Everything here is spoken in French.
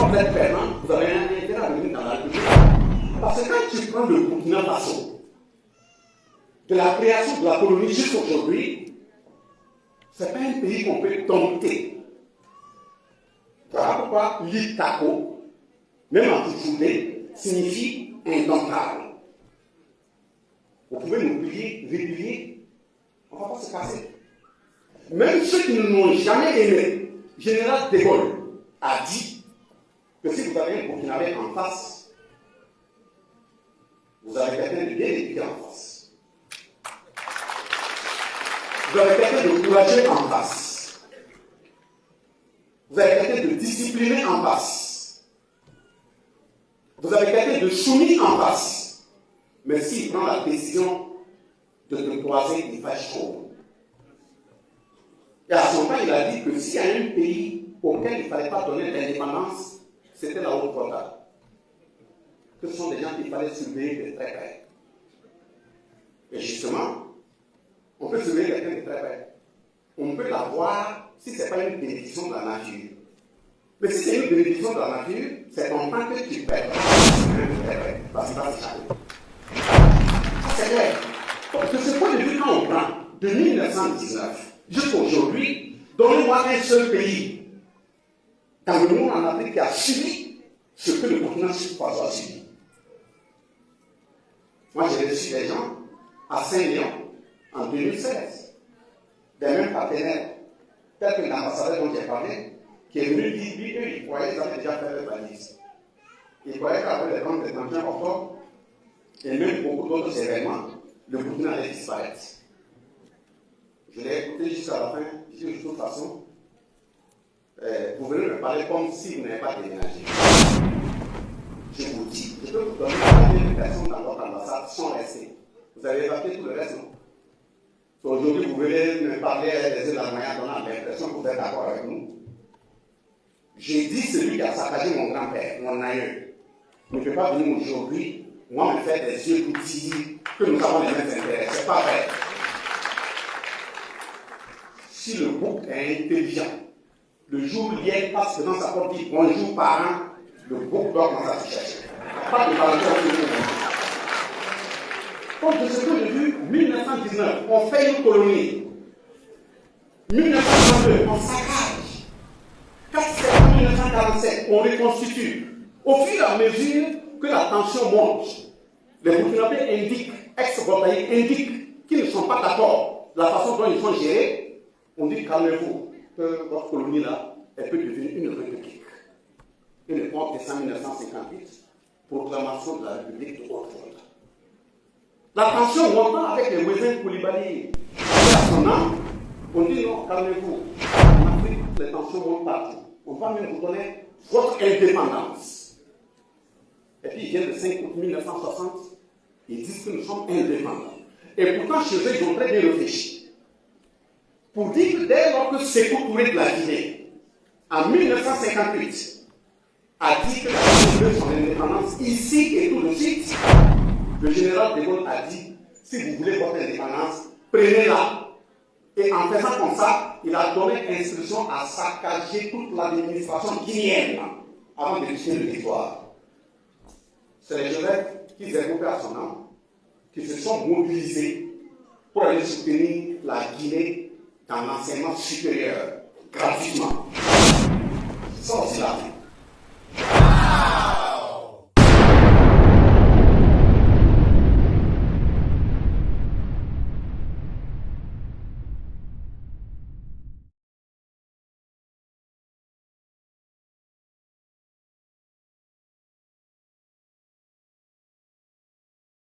vous êtes perdant, vous avez un intérêt à venir dans la République. Parce que quand tu prends le Burkina Faso, de la création de la colonie jusqu'à aujourd'hui, ce n'est pas un pays qu'on peut dompter. Voilà pourquoi l'Itako, même en Tifoudé, signifie indomptable. Vous pouvez nous replier, on ne va pas se casser. Même ceux qui ne nous ont jamais aimés, Général de Gaulle a dit que si vous avez un Burkinabé en face, vous avez quelqu'un de bien éduqué en face. Vous avez quelqu'un de courageux en face. Vous avez quelqu'un de discipliné en face. Vous avez quelqu'un de soumis en face. Mais s'il prend la décision de te croiser, il fâche trop. Et à son temps, il a dit que s'il y a un pays auquel il ne fallait pas donner l'indépendance, c'était la Haute-Volta. Que ce sont des gens qu'il fallait surveiller de très près. Et justement, on peut surveiller quelqu'un de très près. On peut l'avoir si ce n'est pas une bénédiction de la nature. Mais si c'est une bénédiction de la nature, c'est ton temps que tu perds. Parce qu'il va s'échapper. Ça, c'est clair. Donc, de ce point de vue, quand on prend de 1919 jusqu'à aujourd'hui, donnez-moi un seul pays dans le monde en Afrique qui a subi ce que le Burkina Faso a subi. Moi, j'ai reçu des gens à Saint-Léon en 2016, des mêmes partenaires, tels que l'ambassadeur dont j'ai parlé, qui est venu dire, lui, eux, ils croyaient qu'ils avaient déjà fait leur valise. Ils croyaient qu'après les grandes détentions octobre, et même beaucoup d'autres événements, le Burkina allait disparaître. Je l'ai écouté jusqu'à la fin, je dis de toute façon, vous venez me parler comme si vous n'avez pas déménagé. Je vous dis, je peux vous donner combien de personnes dans votre ambassade sont restées. Vous avez évacué tout le reste, non? Aujourd'hui, vous venez me parler des îles de la manière donnant l'impression que vous êtes d'accord avec nous. J'ai dit celui qui a saccagé mon grand-père, mon aïeux, ne peut pas venir aujourd'hui, moi, me faire des yeux pour dire que nous avons les mêmes intérêts. C'est pas vrai. Si le groupe est intelligent, le jour où il passe dans sa porte, dit bonjour parents, le groupe doit commencer à se chercher. Pas de parler de donc, de ce point de vue, 1919, on fait une colonie. 1922, on saccage. 4 septembre 1947, on reconstitue. Au fur et à mesure que la tension monte, les Burkinabés indiquent, ex-Voltaïques indiquent qu'ils ne sont pas d'accord de la façon dont ils sont gérés. On dit calmez-vous, que votre colonie-là, elle peut devenir une république. Une époque de 1958, proclamation de la République de Haute-Volta. La tension montant avec les voisins Koulibaly. À son âme, on dit non, calmez-vous. En Afrique, les tensions montent partout. On va même vous donner votre indépendance. Et puis ils viennent le 5 août 1960, ils disent que nous sommes indépendants. Et pourtant, chez eux, ils ont très bien réfléchi. Pour dire que dès lors que Sékou Touré de la Guinée, en 1958, a dit que la Guinée veut son indépendance ici et tout de suite, le général de Gaulle a dit, si vous voulez votre indépendance, prenez-la. Et en faisant comme ça, il a donné instruction à saccager toute l'administration guinéenne avant de quitter le territoire. C'est les Joseph qui développaient à son nom, qui se sont mobilisés pour aller soutenir la Guinée dans l'enseignement supérieur, gratuitement. Ça aussi l'Afrique.